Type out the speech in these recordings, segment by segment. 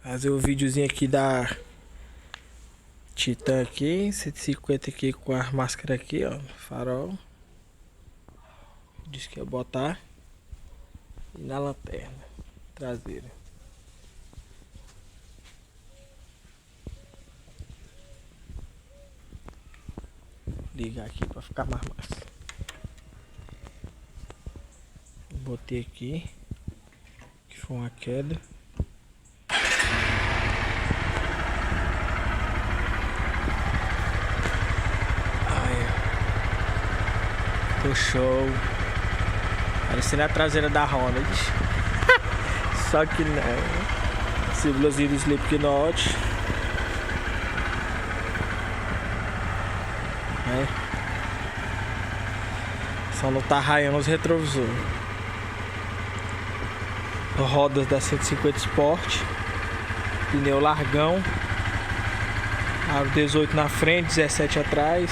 Fazer o videozinho aqui da Titan aqui, 150 aqui com a máscara aqui, ó, farol. Disse que ia botar. E na lanterna traseira. Ligar aqui pra ficar mais massa. Botei aqui, que foi uma queda. Ficou show. Parecendo a traseira da Honda. Só que não. Símbolozinho do Slipknot. Só não tá raiando os retrovisores. Rodas da 150 Sport. Pneu largão. Aro 18 na frente, 17 atrás.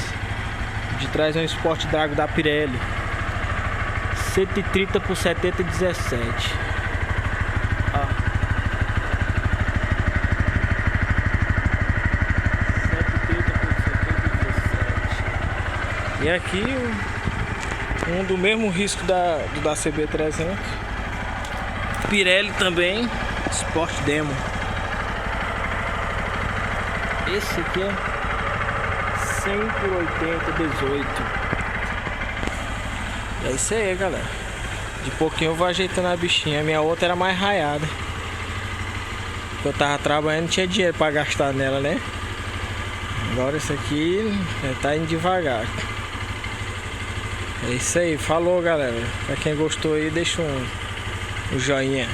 De trás é um Sport Drago da Pirelli. 130 por 70 e 17. Ó. 130 por 70 e 17. E aqui um do mesmo risco do da CB300. Pirelli também. Sport Demo. Esse aqui é 100 por 80, 18. E é isso aí, galera. De pouquinho eu vou ajeitando a bichinha. A minha outra era mais raiada. Eu tava trabalhando, não tinha dinheiro pra gastar nela, né? Agora isso aqui tá indo devagar. É isso aí, falou, galera. Pra quem gostou aí, deixa um joinha.